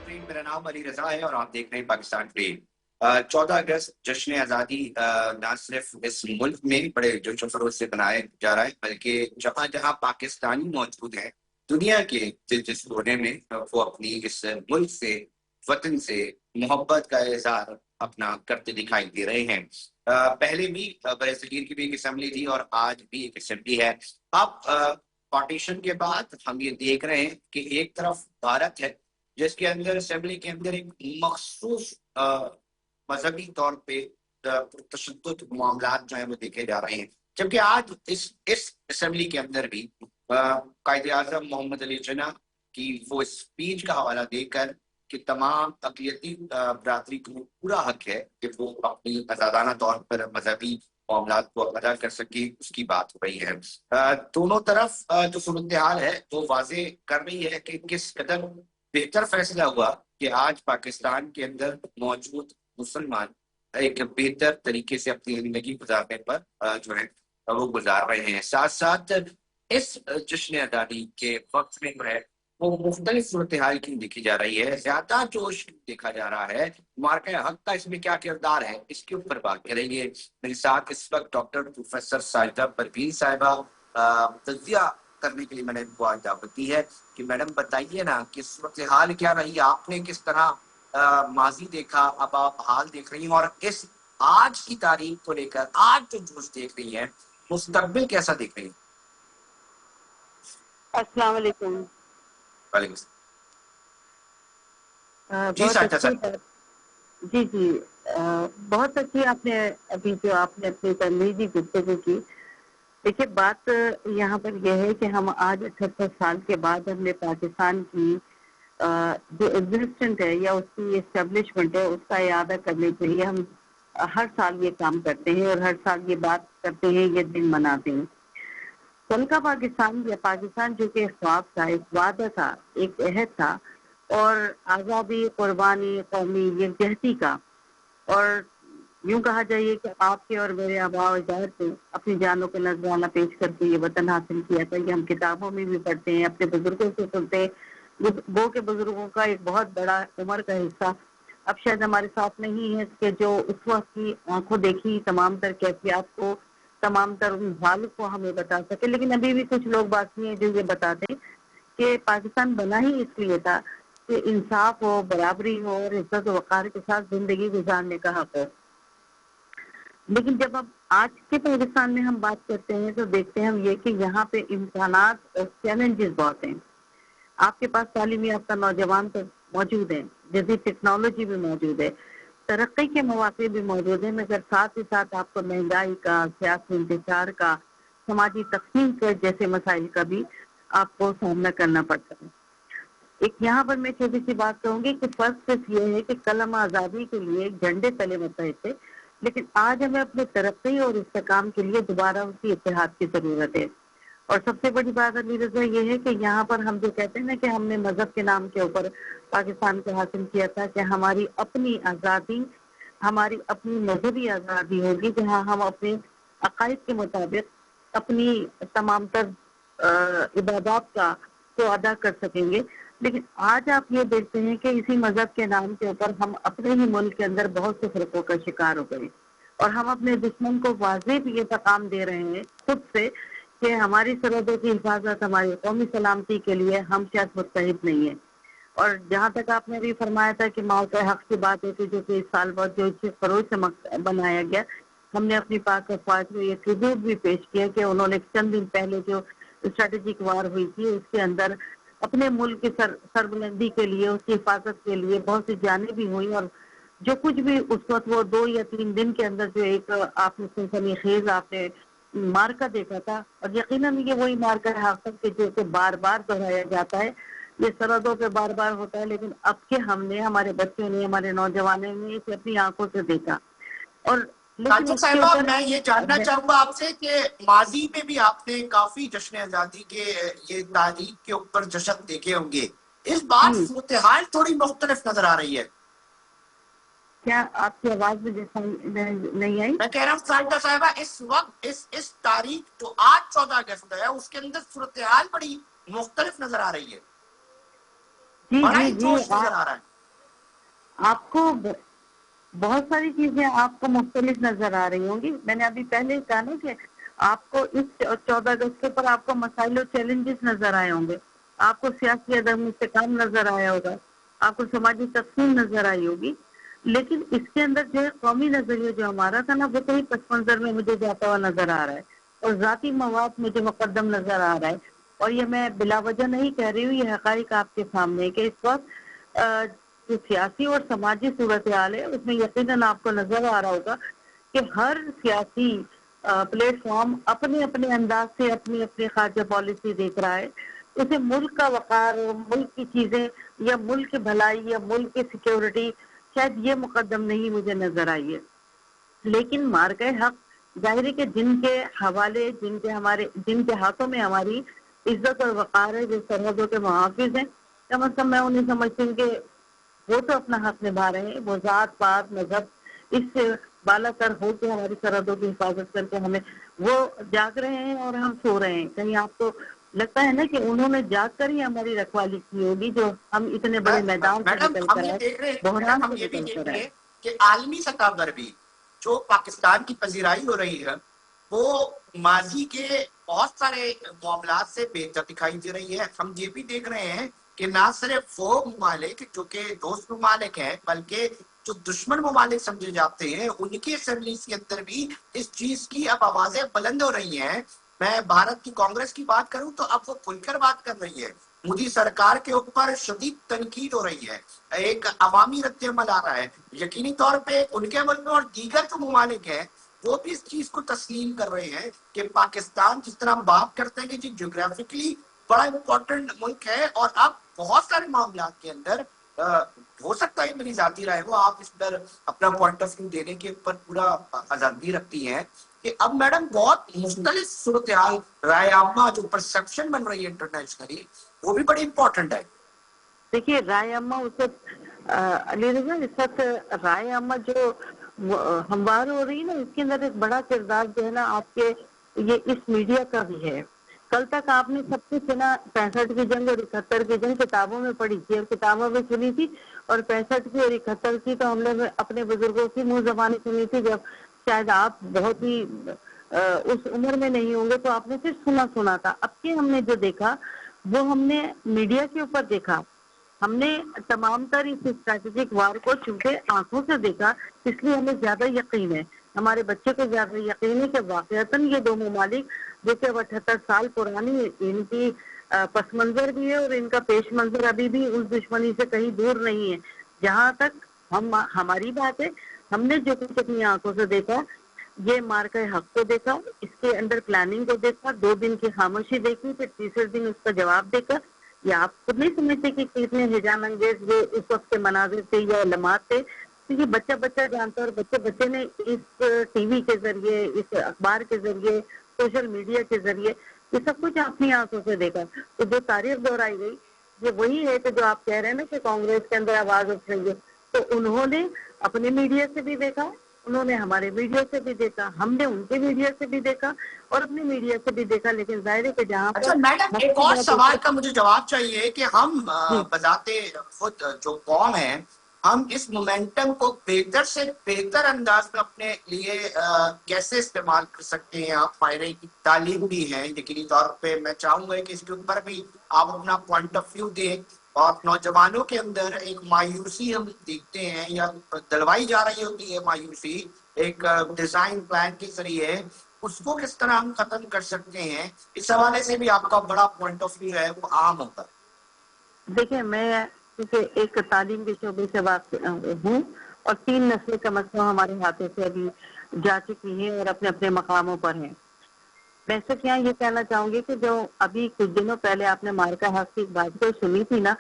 ناظرین، میرا نام علی رضا ہے اور آپ دیکھ رہے ہیں پاکستان ٹوڈے۔ 14 اگست جشن آزادی نہ صرف اس ملک میں بڑے جوش و خروش سے منایا جا رہا ہے، بلکہ جہاں جہاں پاکستانی موجود ہیں دنیا کے جس کونے میں، وہ اپنی اس ملک سے، وطن سے محبت کا اظہار اپنا کرتے دکھائی دے رہے ہیں۔ پہلے بھی برصغیر کی بھی ایک اسمبلی تھی اور آج بھی ایک اسمبلی ہے۔ اب پارٹیشن کے بعد ہم یہ دیکھ رہے ہیں کہ ایک طرف بھارت ہے جس کے اندر اسمبلی کے اندر ایک مخصوص مذہبی طور پہ تشدد معاملات جو ہیں وہ دیکھے جا رہے ہیں، جبکہ آج اس اسمبلی کے اندر بھی قائد اعظم محمد علی جناح کی وہ اسپیچ کا حوالہ دے کر کہ تمام اقلیتی برادری کو پورا حق ہے کہ وہ اپنی آزادانہ طور پر مذہبی معاملات کو ادا کر سکے، اس کی بات ہو رہی ہے۔ دونوں طرف جو صورتحال ہے وہ واضح کر رہی ہے کہ کس قدر بہتر فیصلہ ہوا کہ آج پاکستان کے اندر موجود مسلمان ایک بہتر طریقے سے اپنی زندگی گزارنے پر جو ہے وہ گزار رہے ہیں۔ ساتھ ساتھ اس جشن آزادی کے وقت میں جو ہے وہ مختلف صورتحال کی دیکھی جا رہی ہے، زیادہ جوش دیکھا جا رہا ہے۔ مارکہ حق کا اس میں کیا کردار ہے، اس کے اوپر بات کریں گے۔ میرے ساتھ اس وقت ڈاکٹر پروفیسر ساجدہ پروین صاحبہ تجزیہ کرنے کے لیے میں نے کو آج دعوت دی ہے کہ میڈم بتائیے نا کہ صورتحال کیا رہی، آپ نے کس طرح ماضی دیکھا، اب آپ حال دیکھ رہی ہیں، اور اس آج کی تاریخ کو لے کر آج جو جوش دیکھ رہی ہیں مستقبل کیسا دیکھ رہی ہیں؟ السلام علیکم۔ وعلیکم السلام۔ جی بہت اچھی آپ نے ابھی جو آپ نے اپنی تمہیدی گفتگو کی۔ دیکھیے بات یہاں پر یہ ہے کہ ہم آج 78 سال کے بعد ہم نے پاکستان کی جو ایگزسٹنٹ ہے یا اس کی اسٹیبلشمنٹ ہے اس کا اعادہ کرنے کے لیے ہم ہر سال یہ کام کرتے ہیں اور ہر سال یہ بات کرتے ہیں، یہ دن مناتے ہیں۔ کل کا پاکستان یا پاکستان جو کہ خواب تھا، ایک وعدہ تھا، ایک عہد تھا، اور آزادی، قربانی، قومی یکجہتی کا، اور یوں کہا جائے کہ آپ کے اور میرے آباء و اجداد نے اپنی جانوں کو نذرانہ پیش کر کے یہ وطن حاصل کیا تھا۔ یہ ہم کتابوں میں بھی پڑھتے ہیں، اپنے بزرگوں سے سنتے ہیں۔ وہ کے بزرگوں کا ایک بہت بڑا عمر کا حصہ اب شاید ہمارے ساتھ نہیں ہے کہ جو اس وقت کی آنکھوں دیکھی تمام تر کیفیات کو، تمام تر ان حال کو ہمیں بتا سکے، لیکن ابھی بھی کچھ لوگ باقی ہیں جو یہ بتاتے ہیں کہ پاکستان بنا ہی اس لیے تھا کہ انصاف ہو، برابری ہو اور عزت و وقار کے ساتھ زندگی گزارنے کا حق ہو۔ لیکن جب اب آج کے پاکستان میں ہم بات کرتے ہیں تو دیکھتے ہیں ہم یہ کہ یہاں پہ امکانات اور چیلنجز بہت ہیں۔ آپ کے پاس تعلیم یافتہ نوجوان تو موجود ہیں، جدید ٹیکنالوجی بھی موجود ہے، ترقی کے مواقع بھی موجود ہیں، مگر ساتھ ہی ساتھ آپ کو مہنگائی کا، سیاسی انتشار کا، سماجی تقسیم کے جیسے مسائل کا بھی آپ کو سامنا کرنا پڑتا ہے۔ ایک یہاں پر میں چھوٹی سی بات کہوں گی کہ فرق صرف یہ ہے کہ کل ہم آزادی کے لیے جھنڈے تلے متحد تھے، لیکن آج ہمیں اپنے ترقی اور استحکام کے لیے دوبارہ اس کی اتحاد کی ضرورت ہے۔ اور سب سے بڑی بات علی رضا یہ ہے کہ یہاں پر ہم جو کہتے ہیں نا کہ ہم نے مذہب کے نام کے اوپر پاکستان کو حاصل کیا تھا کہ ہماری اپنی آزادی، ہماری اپنی مذہبی آزادی ہوگی جہاں ہم اپنے عقائد کے مطابق اپنی تمام تر عبادات کا کو ادا کر سکیں گے۔ لیکن آج آپ یہ دیکھتے ہیں کہ اسی مذہب کے نام کے اوپر ہم اپنے ہی ملک کے اندر بہت سے فرقوں کا شکار ہو گئے، اور ہم اپنے دشمن کو واضح یہ پیغام دے رہے ہیں خود سے کہ ہماری سرحدوں کی حفاظت، ہماری قومی سلامتی کے لیے ہم شاید متحد نہیں ہیں۔ اور جہاں تک آپ نے بھی فرمایا تھا کہ موقع حق کی بات ہے کہ جو کہ اس سال بعد جو اس فروغ سے بنایا گیا، ہم نے اپنی پاک افواج میں یہ ٹریبیوٹ بھی پیش کیا کہ انہوں نے چند دن پہلے جو اسٹریٹجک وار ہوئی تھی اس کے اندر اپنے ملک کی سربلندی کے لیے، اس کی حفاظت کے لیے بہت سی جانیں بھی ہوئی، اور جو کچھ بھی اس وقت وہ 2 یا 3 دن کے اندر جو ایک آپ نے سنسنی خیز آپ نے مارکا دیکھا تھا، اور یقیناً یہ وہی مارکا ہے حقیقت کہ جو کہ بار بار دہرایا جاتا ہے، یہ سرحدوں پہ بار بار ہوتا ہے، لیکن اب کے ہم نے، ہمارے بچوں نے، ہمارے نوجوانوں نے اسے اپنی آنکھوں سے دیکھا۔ اور لیکن اس کے اوپر میں یہ جاننا چاہوں گا آپ سے کہ ماضی میں بھی آپ نے کافی جشن آزادی کے یہ تاریخ کے اوپر جشن دیکھے ہوں گے، اس بار صورتحال تھوڑی مختلف نظر آ رہی ہے۔ کیا آپ کی آواز میں جیسا نہیں آئی؟ میں کہہ رہا ہوں ساجدہ صاحبہ، اس وقت اس تاریخ جو آج 14 اگست ہے اس کے اندر صورتحال بڑی مختلف نظر آ رہی ہے، بڑا ہی جوش نظر آ رہا ہے۔ آپ کو بہت ساری چیزیں آپ کو مختلف نظر آ رہی ہوں گی. میں نے ابھی پہلے کہا نا کہ آپ کو اس 14 اگست کے اوپر آپ کو مسائل اور چیلنجز نظر آئے ہوں گے, آپ کو سیاسی عدم استحکام نظر آیا ہوگا, آپ کو سماجی تقسیم نظر آئی ہوگی, لیکن اس کے اندر جو ہے قومی نظریہ جو ہمارا تھا نا وہ کہیں پس منظر میں مجھے جاتا ہوا نظر آ رہا ہے, اور ذاتی مواد مجھے مقدم نظر آ رہا ہے. اور یہ میں بلا وجہ نہیں کہہ رہی ہوں, یہ حقائق آپ کے سامنے ہے کہ اس وقت جو سیاسی اور سماجی صورتحال ہے اس میں یقیناً آپ کو نظر آ رہا ہوگا کہ ہر سیاسی پلیٹ فارم اپنے اپنے انداز سے اپنی اپنی خارجہ پالیسی دیکھ رہا ہے. اسے ملک کا وقار, ملک کی چیزیں یا ملک کی بھلائی یا ملک کی سیکیورٹی شاید یہ مقدم نہیں مجھے نظر آئی ہے. لیکن مارکہ حق ظاہر ہے کہ جن کے حوالے, جن کے ہاتھوں میں ہماری عزت اور وقار ہے, جو سرحدوں کے محافظ ہیں, کم از کم میں انہیں سمجھتی ہوں کہ وہ تو اپنا حق نبھا رہے ہیں. وہ ذات پات مذہب اس سے بالا تر ہو کے ہماری سرحدوں کی حفاظت کر کے ہمیں وہ جاگ رہے ہیں اور ہم سو رہے ہیں. کہیں آپ کو لگتا ہے نا کہ انہوں نے جاگ کر ہی ہماری رکھوالی کی ہوگی, جو ہم اتنے بڑے میدان سے میڈم نکل ہم کر یہ آئے, دیکھ رہے ہیں, بحران میڈم ہم سے یہ بھی نکل دیکھ کر رہے آئے. ہیں کہ عالمی سطح پر بھی جو پاکستان کی پذیرائی ہو رہی ہے وہ ماضی کے بہت سارے معاملات سے بہتر دکھائی دے رہی ہے. ہم یہ بھی دیکھ رہے ہیں کہ نہ صرف وہ ممالک جو کہ دوست ممالک ہیں بلکہ جو دشمن ممالک سمجھے جاتے ہیں ان کی اسمبلیز کے اندر بھی اس چیز کی اب آوازیں بلند ہو رہی ہیں. میں بھارت کی کانگریس کی بات کروں تو اب وہ کھل کر بات کر رہی ہے. مودی سرکار کے اوپر شدید تنقید ہو رہی ہے, ایک عوامی رد عمل آ رہا ہے. یقینی طور پہ ان کے ملک میں اور دیگر جو ممالک ہیں وہ بھی اس چیز کو تسلیم کر رہے ہیں کہ پاکستان, جس طرح ہم بات کرتے ہیں کہ جی جیوگرافکلی بڑا امپورٹنٹ ملک ہے, اور اب بہت سارے معاملات کے اندر ہو سکتا ہے میری ذاتی رائے ہو, آپ اس پر اپنا پوائنٹ آف ویو دینے کے اوپر پورا آزادی رکھتی ہیں کہ اب میڈم بہت مختلف صورتحال, رائے عامہ جو پرسپشن بن رہی ہے انٹرنیشنلی, وہ بھی بڑی امپورٹنٹ ہے. دیکھیے رائے عامہ اس وقت علی رضا, اس وقت رائے عامہ جو ہموار ہو رہی ہے نا, اس کے اندر ایک بڑا کردار جو ہے نا آپ کے یہ اس میڈیا کا بھی ہے. کل تک آپ نے سب کچھ نا 65 کی جنگ اور 71 کی جنگ کتابوں میں پڑھی تھی اور کتابوں میں سنی تھی, اور 65 کی اور 71 کی تو ہم نے اپنے بزرگوں کی منہ زبانی سنی تھی, جب شاید آپ بہت ہی اس عمر میں نہیں ہوں گے تو آپ نے صرف سنا تھا. اب کے ہم نے جو دیکھا وہ ہم نے میڈیا کے اوپر دیکھا, ہم نے تمام تر اس اسٹریٹجک وار کو چونکہ آنکھوں سے دیکھا, اس لیے ہمیں زیادہ یقین ہے, ہمارے بچے کو زیادہ یقین ہے کہ واقعتاً یہ دو ممالک جو کہ 78 سال پرانی, ان کی پس منظر بھی ہے اور ان کا پیش منظر ابھی بھی اس دشمنی سے کہیں دور نہیں ہے. جہاں تک ہماری بات ہے, ہم نے جو کچھ اپنی آنکھوں سے دیکھا, یہ مارکہ حق کو دیکھا, اس کے اندر پلاننگ کو دیکھا, 2 دن کی خاموشی دیکھی, پھر تیسرے دن اس کا جواب دیکھا. یا آپ خود نہیں سمجھتے کہ کتنے ہیجان انگیز یہ اس وقت کے مناظر تھے یا علامات تھے, کیونکہ بچہ جانتا ہے, اور بچے نے اس ٹی وی کے ذریعے, اس اخبار کے ذریعے, سوشل میڈیا کے ذریعے یہ سب کچھ اپنی آنکھوں سے دیکھا. تو جو تاریخ دہرائی گئی یہ وہی ہے کہ جو آپ کہہ رہے ہیں نا کہ کانگریس کے اندر آواز اٹھ رہی ہے, تو انہوں نے اپنے میڈیا سے بھی دیکھا, انہوں نے ہمارے میڈیا سے بھی دیکھا, ہم نے ان کے میڈیا سے بھی دیکھا اور اپنی میڈیا سے بھی دیکھا. لیکن ظاہر ہے کہ جہاں اچھا پر میڈم, ایک اور سوال کا مجھے جواب چاہیے کہ ہم جی بذات خود جو قوم ہیں, ہم اس مومنٹم کو بہتر سے بہتر انداز میں اپنے لیے کیسے استعمال کر سکتے ہیں؟ آپ ماہرین کی تعلیم بھی ہیں, یقینی طور پہ میں چاہوں گا کہ اس کے اوپر بھی آپ اپنا پوائنٹ آف ویو دیں. اور نوجوانوں کے اندر ایک مایوسی ہم دیکھتے ہیں یا دلوائی جا رہی ہوتی ہے مایوسی, ایک ڈیزائن پلان کے ذریعے, اس کو کس طرح ہم ختم کر سکتے ہیں؟ اس حوالے سے بھی آپ کا بڑا پوائنٹ آف ویو ہے, وہ عام ہوتا ہے. دیکھیں, میں کیونکہ ایک تعلیم کے شعبے سے واقف ہوں اور 3 نسلیں کم از کم ہمارے ہاتھوں سے ابھی جا چکی ہیں اور اپنے اپنے مقاموں پر ہیں. میں صرف یہاں یہ کہنا چاہوں گی کہ جو ابھی کچھ دنوں پہلے آپ نے مارکہ حق کی بات کو سنی تھی نا,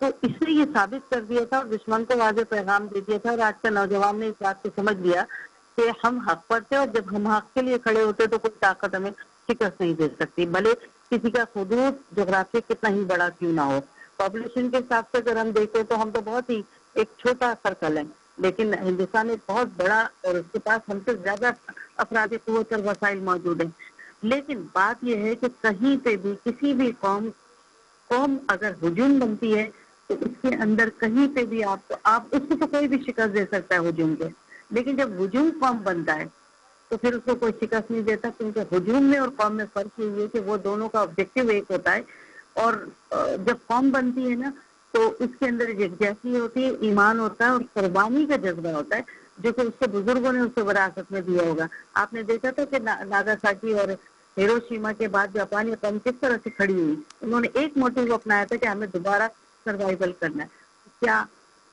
تو اس سے یہ ثابت کر دیا تھا اور دشمن کو واضح پیغام دے دیا تھا, اور آج کا نوجوان نے اس بات کو سمجھ لیا کہ ہم حق پر تھے, اور جب ہم حق کے لیے کھڑے ہوتے تو کوئی طاقت ہمیں شکست نہیں دے سکتی, بھلے کسی کا حدود جغرافیہ کتنا ہی بڑا کیوں نہ ہو. پاپولیشن کے حساب سے اگر ہم دیکھیں تو ہم تو بہت ہی ایک چھوٹا سرکل ہے, لیکن ہندوستان ایک بہت بڑا اور اس کے پاس ہم سے زیادہ افرادی قوت اور وسائل موجود ہیں. لیکن بات یہ ہے کہ کہیں پہ بھی کسی بھی قوم اگر ہجوم بنتی ہے تو اس کے اندر کہیں پہ بھی آپ اس کو تو کوئی بھی شکست دے سکتا ہے ہجوم کے، لیکن جب ہجوم قوم بنتا ہے تو پھر اس کو کوئی شکست نہیں دیتا، کیونکہ ہجوم میں اور قوم میں فرق یہ ہے کہ وہ دونوں کا آبجیکٹو ایک ہوتا ہے، اور جب قوم بنتی ہے نا تو اس کے اندر یکجہتی ہوتی ہے، ایمان ہوتا ہے اور قربانی کا جذبہ ہوتا ہے، جو کہ اس کے بزرگوں نے اس کو وراثت میں دیا ہوگا۔ آپ نے دیکھا تھا کہ ناگاساکی اور ہیروشیما کے بعد جاپانی قوم کس طرح سے کھڑی ہوئی، انہوں نے ایک موٹیو اپنایا تھا کہ ہمیں دوبارہ سروائیول کرنا ہے۔ کیا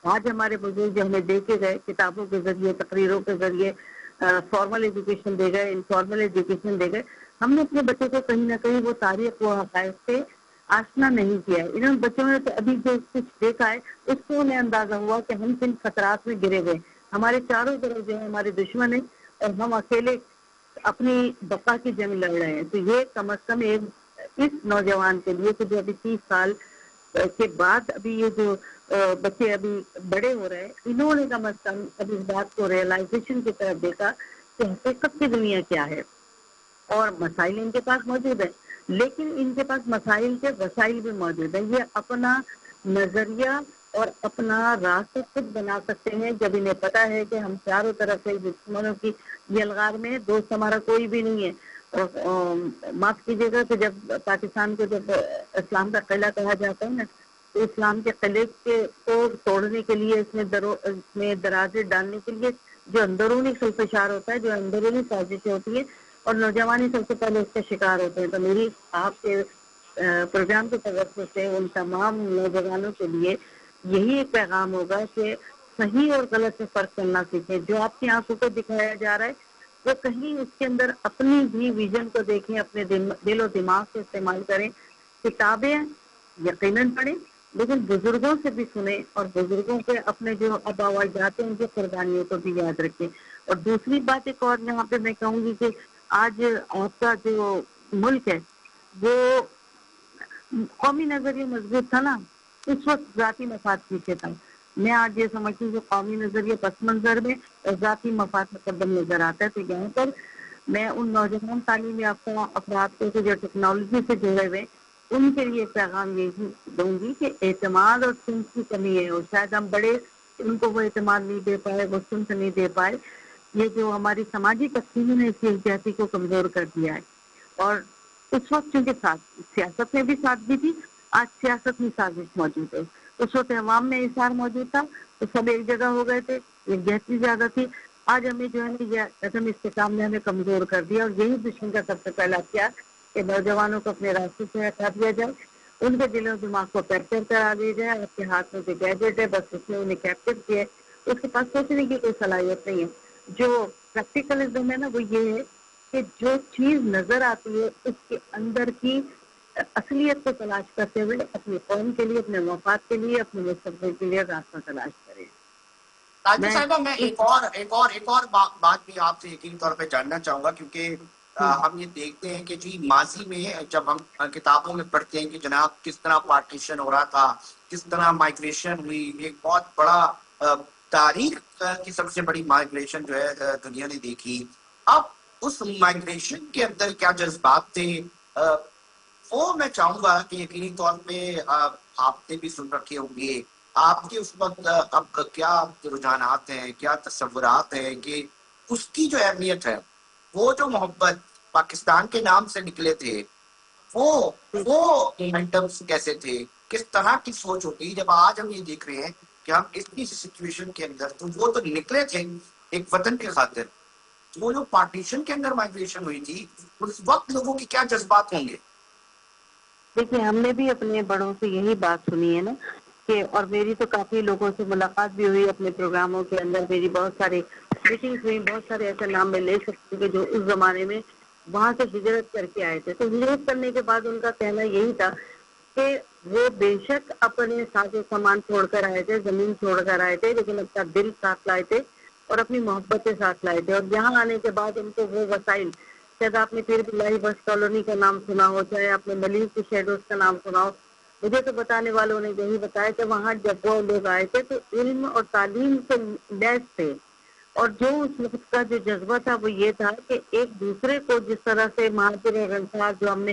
آج ہمارے بزرگ جو ہمیں دے کے گئے کتابوں کے ذریعے، تقریروں کے ذریعے، فارمل ایجوکیشن دے گئے، انفارمل ایجوکیشن دے گئے، ہم نے اپنے بچوں کو کہیں نہ کہیں وہ تاریخ و حقائق سے آشنا نہیں کیا ہے۔ انہوں بچوں نے تو ابھی جو کچھ دیکھا ہے اس کو انہیں اندازہ ہوا کہ ہم کن خطرات میں گرے ہوئے، ہمارے چاروں طرف جو ہے ہمارے دشمن ہیں اور ہم اکیلے اپنی بقا کی جنگ لڑ رہے ہیں۔ تو یہ کم از کم ایک اس نوجوان کے لیے کہ جو ابھی 30 سال کے بعد ابھی یہ جو بچے ابھی بڑے ہو رہے ہیں، انہوں نے کم از کم ابھی اس بات کو ریئلائزیشن کی طرف دیکھا کہ حقیقت کی دنیا کیا ہے، اور مسائل ان کے پاس موجود ہیں، لیکن ان کے پاس مسائل کے وسائل بھی موجود ہیں۔ یہ اپنا نظریہ اور اپنا راستہ خود بنا سکتے ہیں جب انہیں پتا ہے کہ ہم چاروں طرف سے دشمنوں کی یلغار میں دوست ہمارا کوئی بھی نہیں ہے۔ معاف کیجیے گا کہ جب پاکستان کو جب اسلام کا قلعہ کہا جاتا ہے نا، تو اسلام کے قلعے کو توڑنے کے لیے اس میں درازیں ڈالنے کے لیے جو اندرونی خلفشار ہوتا ہے، جو اندرونی سازشیں ہوتی ہیں، اور نوجوان سب سے پہلے اس کا شکار ہوتے ہیں۔ تو میری آپ کے پروگرام کے توسط سے ان تمام نوجوانوں کے لیے یہی ایک پیغام ہوگا کہ صحیح اور غلط سے فرق کرنا سیکھیں۔ جو آپ کی آنکھوں کو دکھایا جا رہا ہے وہ کہیں اس کے اندر اپنی بھی ویژن کو دیکھیں، اپنے دل و دماغ سے استعمال کریں، کتابیں یقیناً پڑھیں، لیکن بزرگوں سے بھی سنیں، اور بزرگوں کے اپنے جو آباء و اجداد ہیں ان کی قربانیوں کو بھی یاد رکھیں۔ اور دوسری بات ایک اور یہاں پہ میں کہوں گی کہ آج آپ کا جو ملک ہے وہ قومی نظریہ مضبوط تھا نا، اس وقت ذاتی مفاد پیچھے تھا۔ میں آج یہ سمجھتی ہوں کہ قومی نظریہ پس منظر میں اور ذاتی مفاد مقدم نظر آتا ہے۔ تو یہاں پر میں ان نوجوان تعلیم یافتہ افراد کو جو ٹیکنالوجی سے جڑے ہوئے ان کے لیے پیغام یہی دوں گی کہ اعتماد اور سمت کی کمی ہے، اور شاید ہم بڑے ان کو وہ اعتماد نہیں دے پائے، وہ سمت نہیں دے پائے۔ یہ جو ہماری سماجی تقسیم نے اس یکجہتی کو کمزور کر دیا ہے، اور اس وقت چونکہ سیاست میں بھی ساتھ دی تھی، آج سیاست میں سازش موجود ہے۔ اس وقت عوام میں اثار موجود تھا تو سب ایک جگہ ہو گئے تھے، یکجہتی زیادہ تھی۔ آج ہمیں جو ہے نا یہ عدم استحکام نے ہمیں کمزور کر دیا، اور یہی دشمن کا سب سے پہلا ہتھیار کہ نوجوانوں کو اپنے راستے سے ہٹا دیا جائے، ان کے دل و دماغ کو کیپچر کرا دیا جائے۔ آپ کے ہاتھ میں جو گیجٹ ہے بس اس نے انہیں کیپچر کیا ہے، اس کے پاس سوچنے کی کوئی صلاحیت نہیں ہے۔ جو پریکٹیکلزم ہے نا وہ یہ ہے کہ جو چیز نظر آتی ہے اس کے اندر کی اصلیت کو تلاش کرتے ہوئے اپنی قوم کے لیے، اپنے مفاد کے لیے، اپنے مستقبل کے لیے راستہ تلاش کریں۔ راجو صاحبہ، میں ایک اور بات بھی آپ سے یقینی طور پہ جاننا چاہوں گا، کیونکہ ہم یہ دیکھتے ہیں کہ جی ماضی میں جب ہم کتابوں میں پڑھتے ہیں کہ جناب کس طرح پارٹیشن ہو رہا تھا، کس طرح مائگریشن ہوئی، ایک بہت بڑا تاریخ کی سب سے بڑی مائگریشن جو ہے دنیا نے دیکھی۔ اب اس مائگریشن کے اندر کیا جذبات تھے، وہ میں چاہوں گا کہ یقینی طور پہ آپ نے بھی سن رکھے ہوں گے۔ آپ کے اس وقت اب کیا رجحانات ہیں، کیا تصورات ہیں کہ اس کی جو اہمیت ہے، وہ جو محبت پاکستان کے نام سے نکلے تھے، وہ مومنٹمز کیسے تھے، کس طرح کی سوچ ہوتی؟ جب آج ہم یہ دیکھ رہے ہیں کہ ہم اس سچویشن کے اندر، تو وہ تو نکلے تھے ایک وطن کے خاطر، وہ جو پارٹیشن کے اندر مائگریشن ہوئی تھی، اس وقت لوگوں کی کیا جذبات ہوں گے؟ دیکھیے ہم نے بھی اپنے بڑوں سے یہی بات سنی ہے نا کہ، اور میری تو کافی لوگوں سے ملاقات بھی ہوئی اپنے پروگراموں کے اندر، میری بہت ساری میٹنگز ہوئی، بہت سارے ایسے نام میں لے سکتی ہوں کہ جو اس زمانے میں وہاں سے ہجرت کر کے آئے تھے۔ تو ہجرت کرنے کے بعد ان کا کہنا یہی تھا کہ وہ بے شک اپنے ساز و سامان چھوڑ کر آئے تھے، زمین چھوڑ کر آئے تھے، لیکن اپنا دل ساتھ لائے تھے اور اپنی محبتیں ساتھ لائے تھے، اور یہاں آنے کے بعد ان کو وہ وسائل، شاید آپ نے پیر بلائی بس کالونی کا نام سنا ہو، چاہے آپ نے ملیح کی شیڈوز کا نام سنا ہو، مجھے تو بتانے والوں نے یہی بتایا کہ وہاں جب وہ لوگ آئے تھے تو علم اور تعلیم سے لیس تھے، اور جو اس وقت کا جو جذبہ تھا وہ یہ تھا کہ ایک دوسرے کو جس طرح سے مہاجر اور انصار جو ہم نے